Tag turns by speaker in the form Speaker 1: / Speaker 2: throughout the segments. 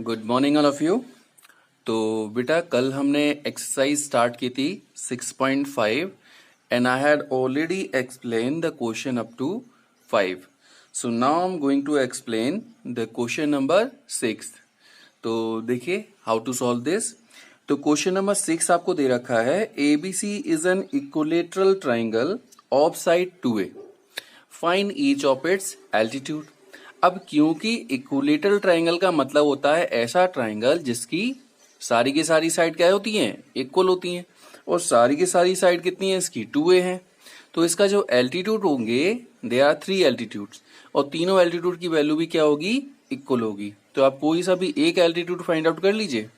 Speaker 1: Good morning all of you. तो बेटा कल हमने एक्सरसाइज स्टार्ट की थी 6.5 and I had already explain the question up to 5. So now I am going to explain the question number 6. तो देखिए how to solve this. तो question number 6 आपको दे रखा है ABC is an equilateral triangle of side 2A. Find each of its altitude. अब क्योंकि equilateral triangle का मतलब होता है ऐसा ट्राइंगल जिसकी सारी की सारी साइड क्या होती हैं, इक्वल होती हैं, और सारी की सारी साइड कितनी है इसकी 2A है. तो इसका जो एल्टीट्यूड होंगे दे आर 3 एल्टीट्यूड्स, और तीनों एल्टीट्यूड की वैल्यू भी क्या होगी, इक्वल होगी. तो आप कोई सा भी एक एल्टीट्यूड फाइंड आउट कर लीजिए,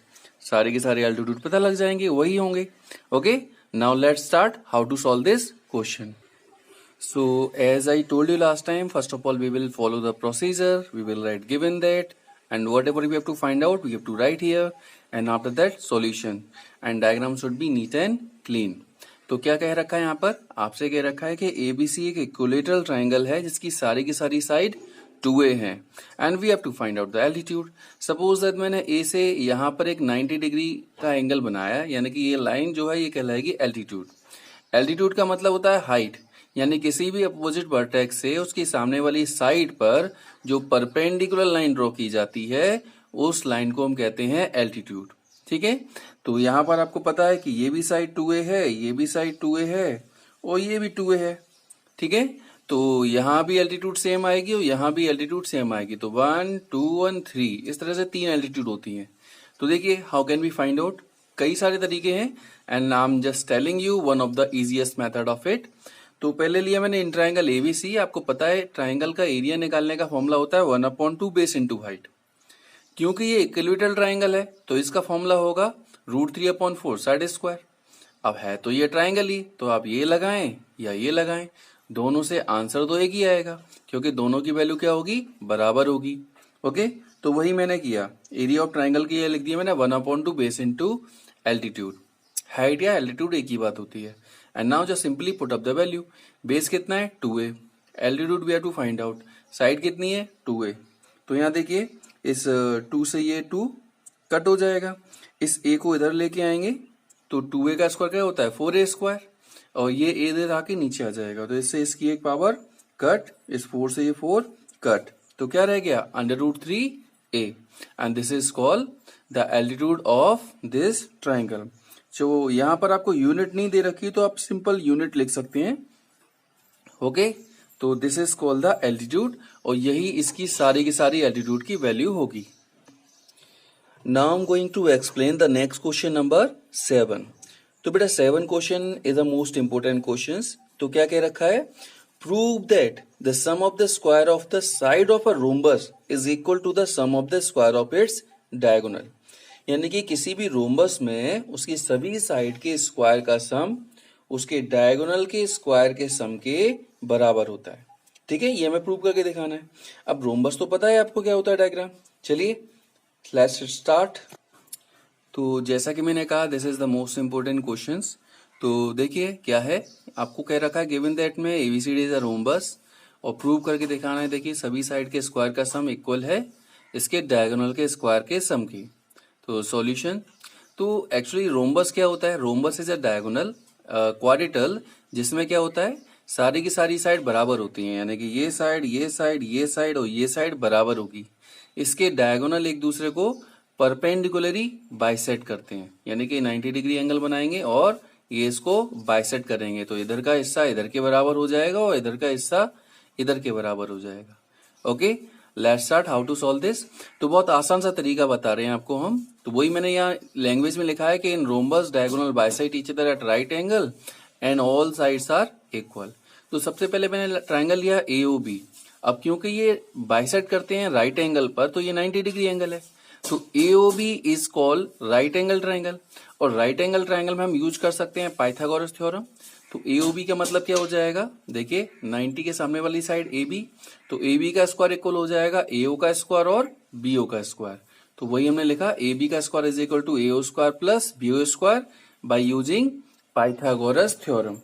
Speaker 1: सारे के सारे एल्टीट्यूड पता लग जाएंगे, वही होंगे. Okay, now let's start how to solve this question. So as I told you last time, first of all we will follow the procedure. We will write given that, and whatever we have to find out we have to write here, and after that solution, and diagram should be neat and clean. तो क्या कह रखा है यहाँ पर, आपसे कह रखा है कि ABC एक इक्विलेटरल ट्राइंगल है जिसकी सारी की सारी साइड 2A है, and we have to find out the altitude. Suppose that मैंने A से यहाँ पर एक 90 डिग्री का एंगल बनाया, यानी कि ये लाइन जो है ये कहलाएगी एल्टीट्यूड. एल्टीट्यूड का मतलब होता है हाइट, यानी किसी भी अपोजिट वर्टेक्स से उसकी सामने वाली साइड पर जो परपेंडिकुलर लाइन ड्रॉ की जाती है उस लाइन को हम कहते हैं एल्टीट्यूड. ठीक है, तो यहाँ पर आपको पता है कि ये भी साइड 2A है, ये भी साइड 2A है, और ये भी 2A है. ठीक है, तो यहाँ भी एल्टीट्यूड सेम आएगी और यहाँ भी एल्टीट्यूड सेम आएगी. तो 1 2 1 3 इस तरह से 3 एल्टीट्यूड होती हैं. तो देखिए how can we find out, कई सारे तरीके हैं, and I am just telling you one of the easiest method of it. तो पहले लिया मैंने इन ट्राइंगल ABC. आपको पता है ट्राइंगल का एरिया निकालने का फॉर्मूला होता है 1/2 बेस इंटू हाइट. क्योंकि ये इक्विलेटरल ट्राइंगल है तो इसका फॉर्मूला होगा √3/4 साइड स्क्वायर. अब है तो ये ट्राइंगल ही, तो आप ये लगाएं या ये लगाएं, दोनों से आंसर तो एक ही आएगा क्योंकि दोनों की वैल्यू क्या होगी, बराबर होगी. ओके, तो वही मैंने किया, एरिया ऑफ ट्राइंगल की ये लिख दिया मैंने 1/2 बेस इंटू एल्टीट्यूड. हाइट या एल्टीट्यूड एक ही बात होती है. And now just simply put up the value. Base कितना है 2A, altitude we have to find out, side कितनी है 2A. तो यहाँ देखिए इस 2 से ये 2 कट हो जाएगा, इस A को इधर लेके आएंगे तो 2A का स्क्वायर क्या होता है 4A स्क्वायर, और ये A इधर आके नीचे आ जाएगा, तो इससे इसकी एक पावर कट, इस 4 से ये 4 कट, तो क्या रह गया √3A, and this is called the altitude of this triangle. जो यहाँ पर आपको यूनिट नहीं दे रखी तो आप सिंपल यूनिट लिख सकते हैं. ओके, तो this is called the altitude, और यही इसकी सारी की सारी एल्टीट्यूड की वैल्यू होगी. Now I am going to explain the next question number 7. तो बेटा 7 question is the most important question. तो क्या कह रखा है, prove that the sum of the square of the side of a rhombus is equal to the sum of the square of its diagonal. यानी कि किसी भी रोम्बस में उसकी सभी साइड के स्क्वायर का सम उसके डायगोनल के स्क्वायर के सम के बराबर होता है. ठीक है, ये हमें प्रूव करके दिखाना है. अब रोम्बस तो पता है आपको क्या होता है डायग्राम. चलिए लेट्स स्टार्ट. तो जैसा कि मैंने कहा this is the most important questions. तो देखिए क्या है, आपको कह रखा है गिवन दैट में ABCD इज अ रोम्बस, और प्रूव करके दिखाना है. देखिए सभी साइड के स्क्वायर का सम इक्वल है इसके डायगोनल के स्क्वायर के सम की. तो सॉल्यूशन, तो एक्चुअली रोम्बस क्या होता है, rhombus is a diagonal quadrilateral जिसमें क्या होता है सारी की सारी साइड बराबर होती हैं, यानी कि ये साइड ये साइड ये साइड और ये साइड बराबर होगी. इसके डायगोनल एक दूसरे को परपेंडिकुलरी बाइसेक्ट करते हैं, यानी कि 90 डिग्री एंगल बनाएंगे और ये इसको बाइसेक्ट करेंगे, तो इधर का हिस्सा इधर के बराबर हो जाएगा और इधर का हिस्सा इधर के बराबर हो जाएगा. Okay, let's start how to solve this. तो बहुत आसान सा तरीका बता रहे हैं आपको हम. तो वही मैंने यहाँ लैंग्वेज में लिखा है कि in rhombus diagonal bisect each other at right angle and all sides are equal. तो सबसे पहले मैंने ट्राइंगल लिया AOB. अब क्योंकि ये बाइसेक्ट करते हैं राइट एंगल पर तो ये 90 डिग्री एंगल है, तो AOB is called right angle triangle. और राइट एंगल ट्राइंगल में हम यूज कर सकते हैं पाइथागोरस थ्योरम. तो AOB का मतलब क्या हो जाएगा, देखिए 90 के सामने वाली साइड AB, तो AB का स्क्वायर इक्वल हो जाएगा AO का स्क्वायर और BO का स्क्वायर. तो वही हमने लिखा AB का square is equal to AO square plus BO square by using Pythagoras theorem.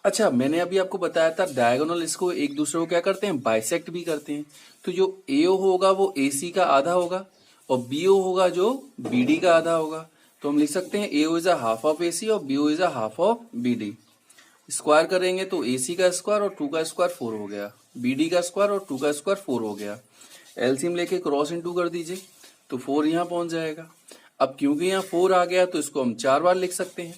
Speaker 1: अच्छा, मैंने अभी आपको बताया था डायगोनल इसको एक दूसरे को क्या करते हैं, बाइसेक्ट भी करते हैं. तो जो AO होगा वो AC का आधा होगा और BO होगा जो BD का आधा होगा। तो हम लिख सकते हैं AO is a half of AC और BO is a half of BD। Square करेंगे तो AC का स्क्वायर और 2 का स्क्वायर 4 हो गया, BD का स्क्वायर और 2 का स्क्वायर 4 हो गया। एलसीएम लेके क्रॉस इनटू कर दीजिए तो 4 यहाँ पहुंच जाएगा। अब क्योंकि यहाँ 4 आ गया तो इसको हम 4 बार लिख सकते हैं।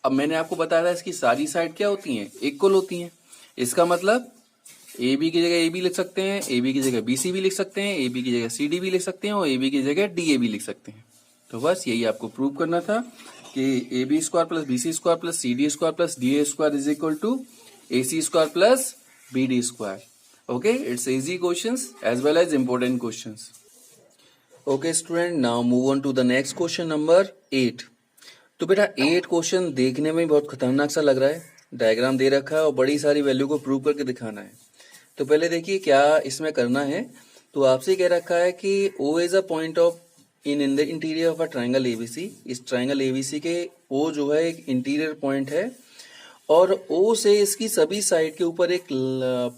Speaker 1: अब मैंने आपको बताया था इसकी सारी साइड क्या होती हैं, इक्वल होती हैं। इसका मतलब AB की जगह AB लिख सकते हैं, AB की जगह BC भी लिख सकते हैं, AB की जगह CD भी लिख सकते हैं और AB की जगह DA भी लिख सकते हैं। तो बस यही आपको प्रूव करना था कि AB square plus BC square plus CD square plus DA square is equal to AC square plus BD square. Okay, it's easy questions as well as important questions. Okay student, now move on to the next question number 8. तो बेटा 8 question देखने में बहुत खतरनाक सा लग रहा है। डायग्राम दे रखा है और बड़ी सारी वैल्यू को प्रूव करके दिखाना है। तो पहले देखिए क्या इसमें करना है। तो आपसे कह रखा है कि O is a point of in the interior of a triangle ABC। इस ट्राइंगल ABC के O जो है एक इंटीरियर पॉइंट है और O से इसकी सभी साइड के ऊपर एक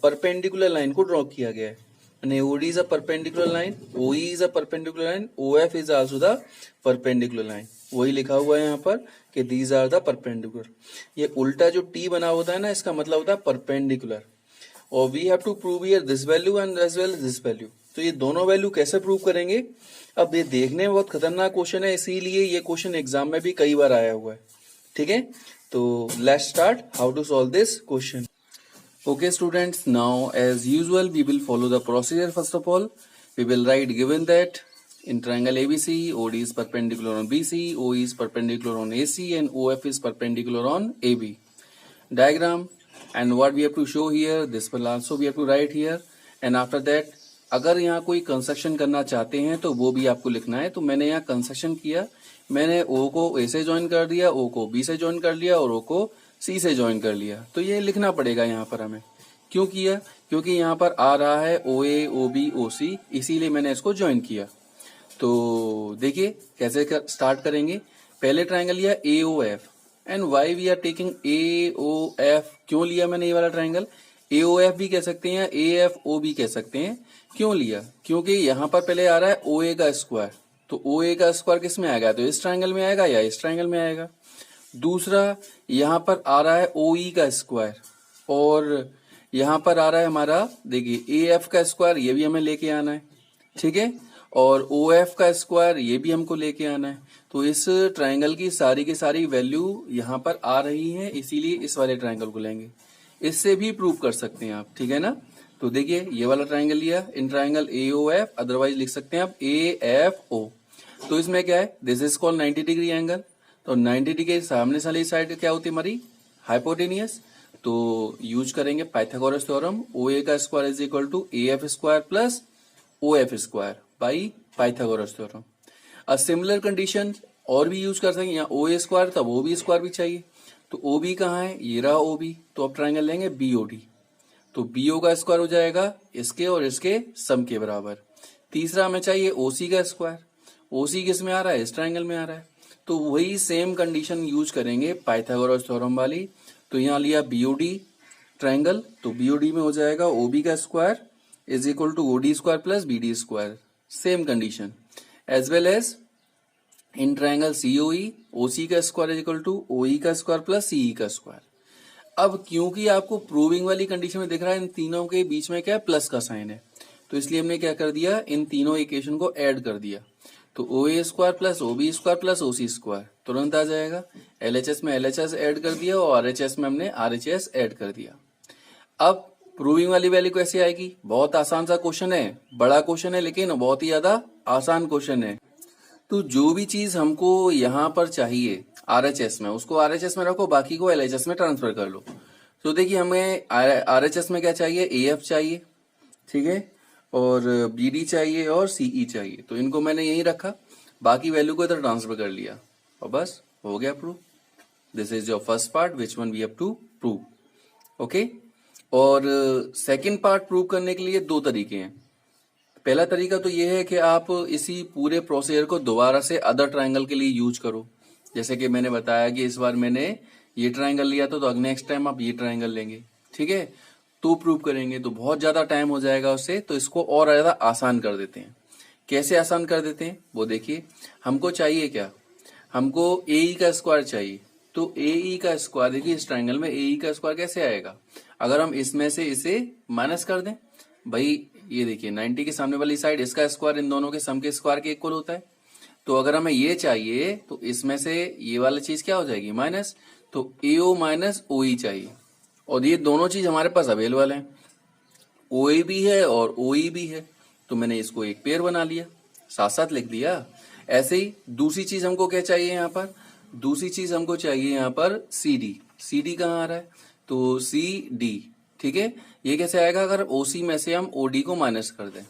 Speaker 1: परपेंडिकुलर लाइन को ड्रॉ किया गया है। यानी OD is a perpendicular line, OE is a perpendicular line, OF is also the perpendicular line. वही लिखा हुआ है यहाँ पर कि दीज आर द परपेंडिकुलर। ये उल्टा जो T बना होता है ना, इसका मतलब होता है परपेंडिकुलर। और we have to prove here this value and as well this value. तो ये दोनों वैल्यू कैसे प्रूव करेंगे? अब ये देखने में बहुत खतरनाक क्वेश्चन है, इसीलिए ये क्वेश्चन एग्जाम में भी कई बार आया हुआ है। ठीक है, तो let's start how to solve this question. Okay students, now as usual we will follow the procedure. First of all, we will write given that in triangle ABC, OD is perpendicular on BC, OE is perpendicular on AC and OF is perpendicular on AB. Diagram, and what we have to show here, this will also we have to write here. And after that, अगर यहाँ कोई construction करना चाहते हैं तो वो भी आपको लिखना है। तो मैंने यहाँ कंस्ट्रक्शन किया, मैंने O को A से ज्वाइन कर दिया, O को B से ज्वाइन कर लिया और O को C से ज्वाइन कर लिया। तो ये लिखना पड़ेगा यहाँ पर हमें। क्यों किया? क्योंकि यहाँ पर आ रहा है OA, OB, OC, इसीलिए मैंने इसको ज्वाइन किया। तो देखिए कैसे स्टार्ट करेंगे। पहले ट्राइंगल लिया AOF and why we are taking AOF। क्यों लिया मैंने ये वाला ट्राइंगल? AOF भी कह सकते हैं, AFO भी कह सकते हैं। क्यों लिया? क्योंकि यहाँ पर पहले आ रहा है OA का स्क्वायर, तो OA का स्क्वायर किस में आएगा? तो इस ट्राइंगल में आएगा या इस ट्राइंगल में आएगा। दूसरा यहाँ पर आ रहा है OE का स्क्वायर और यहाँ पर आ रहा है हमारा, देखिए AF का स्क्वायर, ये भी हमें लेके आना है। ठीक है, और OF का स्क्वायर ये भी हमको लेके आना है। तो इस ट्राइंगल की सारी वैल्यू यहाँ पर आ रही है, इसीलिए इस वाले ट्राइंगल को लेंगे। इससे भी प्रूव कर सकते हैं आप, ठीक है ना। तो देखिए ये वाला ट्राइंगल लिया, इन ट्राइंगल AOF, अदरवाइज लिख सकते हैं आप AFO। तो इसमें क्या है, this is called 90 degree angle. तो 90 डिग्री के सामने वाली साइड क्या होती है हमारी? हाइपोटेनियस। तो यूज करेंगे पाइथागोरस थ्योरम, OA का square is equal to AF square plus OF square by Pythagoras theorem. A similar condition और भी यूज कर सकते हैं, यहाँ OA स्क्वायर तब OB स्क्वायर भी चाहिए। तो OB कहाँ है? ये रहा OB। तो अब ट्राइंगल लेंगे BOD। तो BO का स्क्वायर हो जाएगा इसके और इसके सम के बराबर। तीसरा हमें चाहिए OC का स्क्वायर। OC किस में आ रहा है? इस ट्राइंगल में आ रहा है। तो वही सेम कंडीशन यूज करेंगे पाइथागोरस थ्योरम वाली। तो यहाँ लिया BOD ट्राइंगल, तो BOD में हो जाएगा OB का square is equal to OD square plus BD square. Same condition as well as in triangle COE, OC का square is equal to OE का स्क्वायर प्लस CE का स्क्वायर। अब क्योंकि आपको प्रूविंग वाली कंडीशन में दिख रहा है इन तीनों के बीच में क्या है? प्लस का साइन है। तो इसलिए हमने क्या कर दिया, इन तीनों इक्वेशन को ऐड कर दिया। तो OA square plus OB square plus OC square तुरंत आ जाएगा। LHS में LHS ऐड कर दिया और RHS में हमने RHS ऐड कर दिया। अब प्रूविंग वाली वैल्यू कैसे आएगी? बहुत आसान सा क्वेश्चन है, बड़ा क्वेश्चन है लेकिन बहुत ही ज्यादा आसान क्वेश्चन है। तो जो भी चीज हमको यहाँ पर चाहिए RHS में, उसको RHS में रखो, बाकी को LHS में ट्रांसफर कर लो। तो देखिए हमें RHS में क्या चाहिए? AF चाहिए, ठीक है, और BD चाहिए और CE चाहिए। तो इनको मैंने यहीं रखा, बाकी वैल्यू को इधर ट्रांसफर कर लिया और बस हो गया prove. This is your first part which one we have to prove. Okay, और सेकंड पार्ट प्रूव करने के लिए दो तरीके हैं। पहला तरीका तो ये है कि आप इसी पूरे प्रोसीजर को दोबारा से अदर ट्राइंगल के लिए यूज करो। जैसे कि मैंने बताया कि इस बार मैंने ये ट्राइंगल लिया था, तो नेक्स्ट टाइम आप ये ट्राइंगल लेंगे, ठीक है, तो प्रूव करेंगे। तो बहुत ज्यादा टाइम हो जाएगा उससे, तो इसको और ज्यादा आसान कर देते हैं। कैसे आसान कर देते हैं वो देखिए। हमको चाहिए क्या, हमको ए का स्क्वायर चाहिए। तो ए का स्क्वायर देखिए, इस ट्राइंगल में ए का स्क्वायर कैसे आएगा, अगर हम इसमें से इसे माइनस कर दें। भाई ये देखिए 90 के सामने वाली साइड, इसका स्क्वायर इन दोनों के सम के स्क्वायर के इक्वल होता है। तो अगर हमें ये चाहिए तो इसमें से ये वाला चीज क्या हो जाएगी, माइनस। तो एओ माइनस ओई चाहिए, और ये दोनों चीज हमारे पास अवेलेबल है, ओए भी है और ओई भी है। तो मैंने इसको एक पेयर बना लिया, साथ साथ लिख दिया। ऐसे ही दूसरी चीज हमको क्या चाहिए यहाँ पर, दूसरी चीज हमको चाहिए यहाँ पर सी डी। सी डी कहाँ आ रहा है, तो सी डी, ठीक है। ये कैसे आएगा, अगर ओसी में से हम ओडी को माइनस कर दें।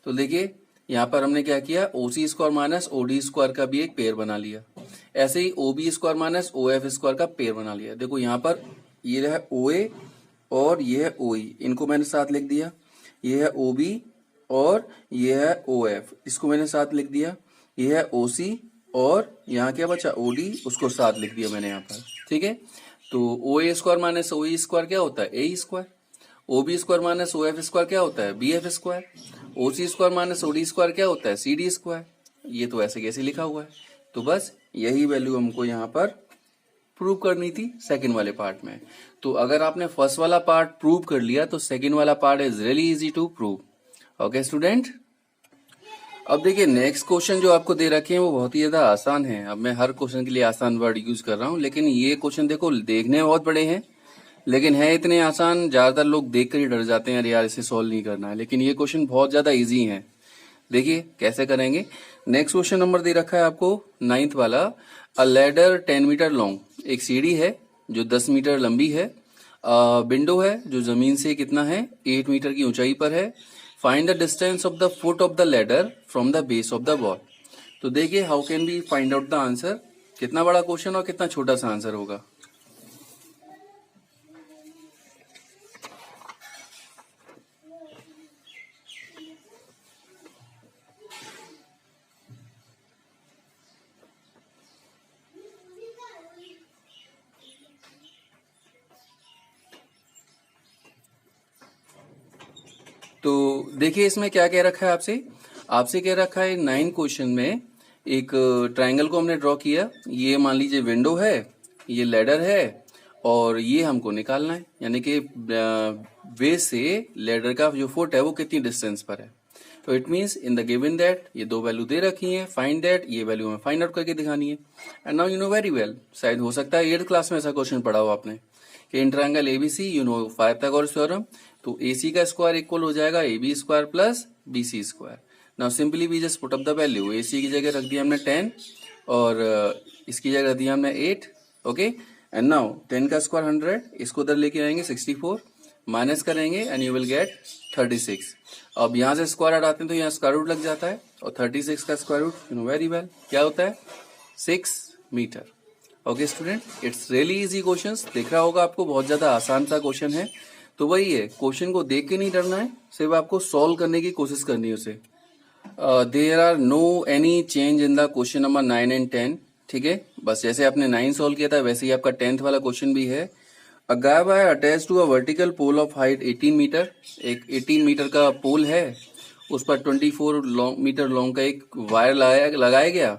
Speaker 1: तो देखिए यहाँ पर हमने क्या किया, ओसी स्क्वायर माइनस ओडी स्क्वायर का भी एक पेयर बना लिया। ऐसे ही ओबी स्क्वायर माइनस ओएफ स्क्वायर का पेयर बना लिया। देखो यहाँ पर ये है ओए और ये है ओई, इनको मैंने साथ लिख दिया। ये है ओबी और ये है ओएफ, इसको मैंने साथ लिख दिया। ये है ओसी और यहाँ क्या बचा, ओडी, उसको साथ लिख दिया मैंने यहाँ पर, ठीक है। तो O A square minus O E square क्या होता है, A square. OB square minus O F square क्या होता है, B F square. OC square minus OD square क्या होता है, सी डी स्क्वायर। ये तो ऐसे कैसे लिखा हुआ है। तो बस यही वैल्यू हमको यहाँ पर प्रूव करनी थी सेकंड वाले पार्ट में। तो अगर आपने फर्स्ट वाला पार्ट प्रूव कर लिया तो सेकंड वाला part is really easy to prove. Okay student, अब देखिए नेक्स्ट क्वेश्चन जो आपको दे रखे हैं वो बहुत ही ज्यादा आसान है। अब मैं हर क्वेश्चन के लिए आसान वर्ड यूज कर रहा हूँ, लेकिन ये क्वेश्चन देखो देखने में बहुत बड़े हैं लेकिन है इतने आसान, ज्यादातर लोग देख कर ही डर जाते हैं, अरे यार इसे सॉल्व नहीं करना है। लेकिन ये क्वेश्चन बहुत ज्यादा इजी है। देखिए कैसे करेंगे। नेक्स्ट क्वेश्चन नंबर दे रखा है आपको 9th वाला, अ लैडर 10 मीटर लॉन्ग। एक सीढ़ी है जो 10 मीटर लंबी है। विंडो है जो जमीन से कितना है, 8 मीटर की ऊंचाई पर है। Find the distance of the foot of the ladder from the base of the wall. तो देखिए how can be find out the answer. कितना बड़ा क्वेश्चन और कितना छोटा सा आंसर होगा। तो देखिए इसमें क्या कह रखा है आपसे, आपसे कह रखा है 9 क्वेश्चन में एक ट्रायंगल को हमने ड्रॉ किया। ये मान लीजिए विंडो है, ये लैडर है और ये हमको निकालना है, यानी कि बेस से लैडर का जो फुट है वो कितनी डिस्टेंस पर है। तो it means in the given that ये दो वैल्यू दे रखी है, फाइंड दैट ये वैल्यू हमें फाइंड आउट करके दिखानी है। And now you know very well, शायद हो सकता है 8th क्लास में ऐसा क्वेश्चन पढ़ा हो आपने कि in triangle ABC you know Pythagoras theorem, तो AC का स्क्वायर इक्वल हो जाएगा AB square plus BC square. Now simply we just put up the value. AC की जगह रख दिया हमने 10 और इसकी जगह रख दिया हमने 8। ओके, एंड नाउ 10 का स्क्वायर 100, इसको उधर लेके आएंगे 64, माइनस करेंगे एंड यू विल गेट 36। अब यहाँ से स्क्वायर हटाते हैं तो यहाँ स्क्वायर रूट लग जाता है, और 36 का square root you know very well क्या होता है, 6 metre. Okay student, it's really easy question. दिख रहा होगा आपको बहुत ज्यादा आसान सा क्वेश्चन है। तो वही है, क्वेश्चन को देख के नहीं डरना है, सिर्फ आपको सॉल्व करने की कोशिश करनी है उसे। There are no any change in the question number 9 and 10। ठीक है, बस जैसे आपने 9 सॉल्व किया था वैसे ही आपका 10th वाला क्वेश्चन भी है। A guy wire attach to a vertical pole of height 18 metre. एक 18 मीटर का पोल है, उस पर 24 मीटर लॉन्ग का एक वायर लगाया गया।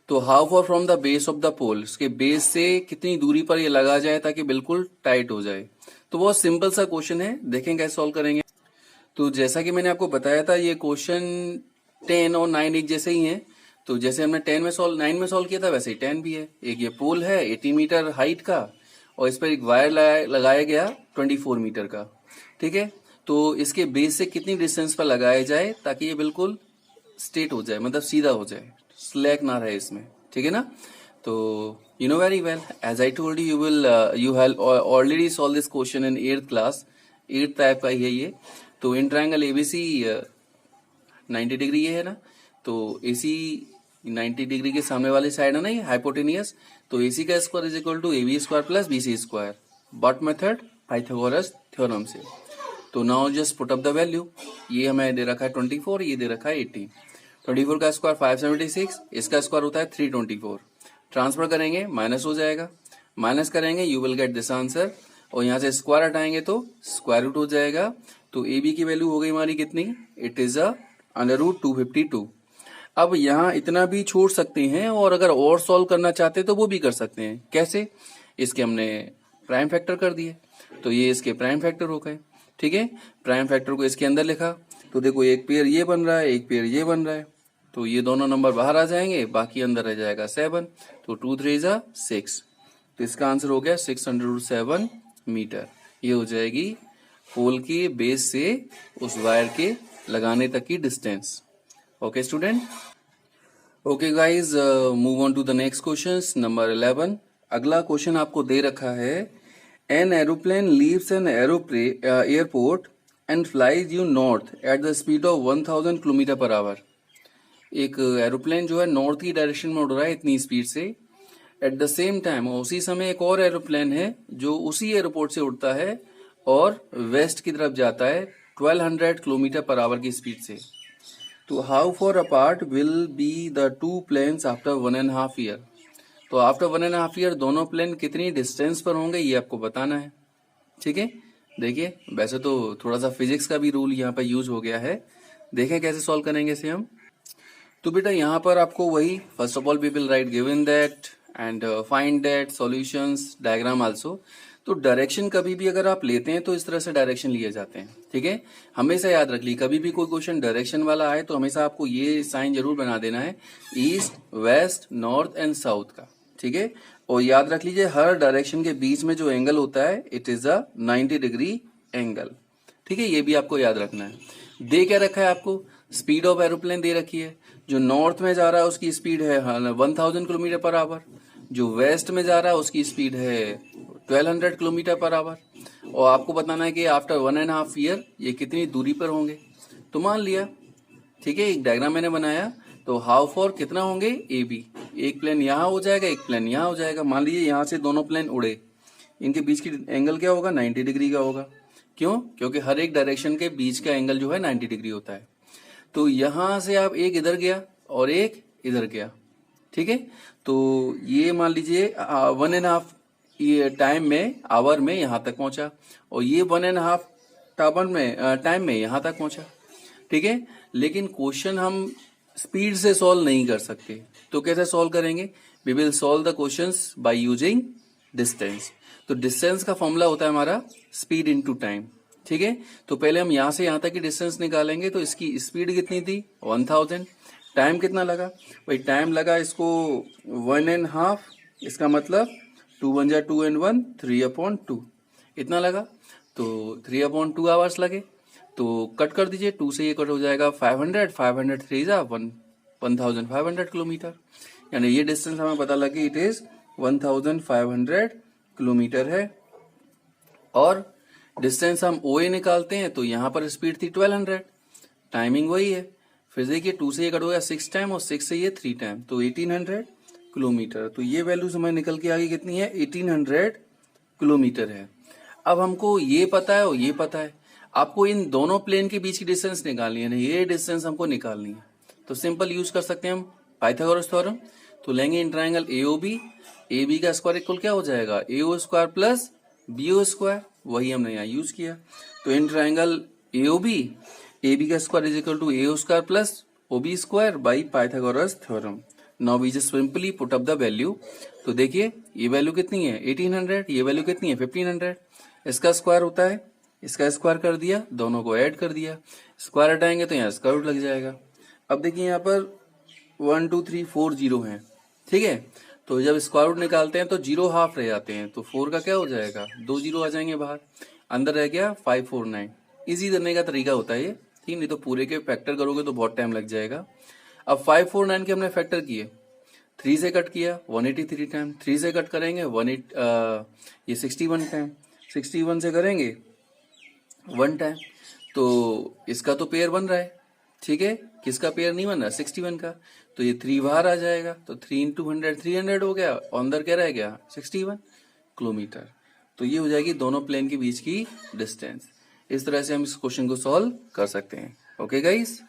Speaker 1: तो how far from the base of the pole, इसके बेस से कितनी दूरी पर ये लगा जाए ताकि बिल्कुल टाइट हो जाए। तो बहुत सिंपल सा क्वेश्चन है, देखें कैसे सॉल्व करेंगे। तो जैसा कि मैंने आपको बताया था ये क्वेश्चन 10 और 9 एक जैसे ही हैं। तो जैसे हमने 9 में सॉल्व किया था वैसे ही 10 भी है। एक ये पोल है 80 मीटर हाइट का और इस पर एक वायर लगाया गया 24 मीटर का। ठीक है, तो इसके बेस से कितनी डिस्टेंस पर लगाया जाए ताकि ये बिल्कुल स्ट्रेट हो जाए, मतलब सीधा हो जाए, स्लैक ना रहे इसमें। ठीक है ना। तो you know very well, as I told you, you have already solved this question in 8th class। 8th type का ही है ये। तो इन ट्रायंगल एबीसी 90 डिग्री ये है ना, तो AC 90 डिग्री के सामने वाली साइड है ना ये हाइपोटेनियस, तो AC का square is equal to AB square plus BC square. What method, Pythagoras theorem से। तो now just put up the value. ये हमें दे रखा है 24, ये दे रखा है 18। 24 का स्क्वायर 576, इसका स्क्वायर होता है 324। ट्रांसफर करेंगे माइनस हो जाएगा, माइनस करेंगे you will get this answer, और यहाँ से स्क्वायर हटाएंगे तो स्क्वायर रूट हो जाएगा। तो AB की वैल्यू हो गई हमारी कितनी, इट इज अंडर रूट 252। अब यहाँ इतना भी छोड़ सकते हैं और अगर और सॉल्व करना चाहते हैं तो वो भी कर सकते हैं। कैसे? इसके हमने प्राइम फैक्टर कर दिए तो ये इसके प्राइम फैक्टर हो गए। ठीक है, प्राइम फैक्टर को इसके अंदर लिखा तो देखो एक पेयर ये बन रहा है, एक पेयर ये बन रहा है, तो ये दोनों नंबर बाहर आ जाएंगे, बाकी अंदर रह जाएगा 7। तो 2 3 जा 6, तो इसका आंसर हो गया 607 मीटर। ये हो जाएगी पोल के बेस से उस वायर के लगाने तक की distance. Okay student, okay guys, move on to the next question number 11। अगला क्वेश्चन आपको दे रखा है, an aeroplane leaves an airport and flies due north at the speed of 1000 kilometre per hour. एक एरोप्लेन जो है नॉर्थ की direction में उड़ रहा है इतनी स्पीड से। एट द सेम टाइम उसी समय एक और एरोप्लेन है जो उसी एयरपोर्ट से उड़ता है और वेस्ट की तरफ जाता है 1200 किलोमीटर पर आवर की स्पीड से। तो how far apart will be the two planes after 1.5 year. तो आफ्टर 1.5 ईयर दोनों प्लेन कितनी डिस्टेंस पर होंगे ये आपको बताना है। ठीक है, देखिए वैसे तो थोड़ा सा फिजिक्स का भी रूल यहाँ पर यूज हो गया है, देखें कैसे सॉल्व करेंगे इसे हम। तो बेटा यहाँ पर आपको वही, first of all we will write given that and find that solutions diagram also. तो डायरेक्शन कभी भी अगर आप लेते हैं तो इस तरह से डायरेक्शन लिए जाते हैं। ठीक है, हमेशा याद रख ली, कभी भी कोई क्वेश्चन डायरेक्शन वाला आए तो हमेशा आपको ये साइन जरूर बना देना है, east west north and south का। ठीक है, और याद रख लीजिए हर डायरेक्शन के बीच में जो एंगल होता है it is a 90 degree angle. ठीक है, ये भी आपको याद रखना है। दे क्या रखा है आपको, स्पीड ऑफ एरोप्लेन दे रखी है। जो नॉर्थ में जा रहा है उसकी स्पीड है 1000 किलोमीटर पर आवर, जो वेस्ट में जा रहा है उसकी स्पीड है 1200 किलोमीटर पर आवर, और आपको बताना है कि आफ्टर 1.5 ईयर ये कितनी दूरी पर होंगे। तो मान लिया, ठीक है, एक डायग्राम मैंने बनाया, तो हाउ फॉर कितना होंगे ए बी, एक प्लेन यहाँ हो जाएगा एक प्लेन यहाँ हो जाएगा। मान लीजिए यहाँ से दोनों प्लेन उड़े, इनके बीच की एंगल क्या होगा, 90 डिग्री का होगा। क्यों? क्योंकि हर एक डायरेक्शन के बीच का एंगल जो है 90 डिग्री होता है। तो यहां से आप एक इधर गया और एक इधर गया। ठीक है, तो ये मान लीजिए 1.5 ये टाइम में, आवर में यहां तक पहुंचा, और ये 1.5 टाइम में यहां तक पहुंचा। ठीक है, लेकिन क्वेश्चन हम स्पीड से सॉल्व नहीं कर सकते, तो कैसे सॉल्व करेंगे, we will solve the questions by using distance. तो डिस्टेंस का फॉर्मूला होता है हमारा स्पीड इनटू टाइम। ठीक है, तो पहले हम यहां से यहां तक की डिस्टेंस निकालेंगे, तो इसकी स्पीड कितनी थी 1000, टाइम कितना लगा भाई, टाइम लगा इसको 1.5, इसका मतलब 2 1 जा 2 and 1 3/2 इतना लगा, तो 3/2 आवर्स लगे। तो कट कर दीजिए, 2 से ये कट हो जाएगा 500, 500 3 जा 1500 किलोमीटर, यानी ये डिस्टेंस हमें पता लगी इट इज 1500 किलोमीटर है। और डिस्टेंस हम OA निकालते हैं, तो यहाँ पर स्पीड थी 1200, टाइमिंग वही है। फिर देखिए 2 से ये कट हो गया 6 टाइम और 6 से ये 3 टाइम, तो 1800 किलोमीटर। तो ये वैल्यू हमें निकल के आगे कितनी है, 1800 किलोमीटर है। अब हमको ये पता है और ये पता है, आपको इन दोनों प्लेन के बीच की डिस्टेंस निकालनी है, ये डिस्टेंस हमको निकालनी है। तो सिंपल यूज कर सकते हैं हम पाइथागोरस थ्योरम। तो लेंगे इन ट्राइंगल AOB, AB का स्क्वायर इक्वल क्या हो जाएगा, AO square plus BO square, वही हमने यहाँ यूज किया। तो इन ट्राइंगल AOB, AB का square is equal to AO square plus OB square by Pythagoras theorem. Now we just simply put up the value. तो देखिए ये वैल्यू कितनी है 1800, ये वैल्यू कितनी है 1500, इसका स्क्वायर होता है, इसका स्क्वायर कर दिया, दोनों को ऐड कर दिया, स्क्वायर हटाएंगे तो यहाँ स्क्वायर रूट लग जाएगा। अब देखिए यहाँ पर 1 2 3 4 जीरो है। ठीक है, तो जब स्क्वायर रूट निकालते हैं तो 0 हाफ रह जाते हैं, तो 4 का क्या हो जाएगा, 2 जीरो आ जाएंगे बाहर, अंदर रह गया 549। इजी करने का तरीका होता है ये, ठीक, नहीं तो पूरे के फैक्टर करोगे तो बहुत टाइम लग जाएगा। अब 549 के हमने फैक्टर किए, 3 से कट किया 183 टाइम, 3 से कट करेंगे ये 61 टाइम, 61 से करेंगे 1 टाइम, तो इसका तो पेयर बन रहा है। ठीक है, किसका पेयर नहीं बन रहा, 61 का, तो ये 3 बाहर आ जाएगा, तो 3 into 100 300 हो गया, अंदर क्या रह गया 61 किलोमीटर। तो ये हो जाएगी दोनों प्लेन के बीच की डिस्टेंस। इस तरह से हम इस क्वेश्चन को सॉल्व कर सकते हैं। Okay guys.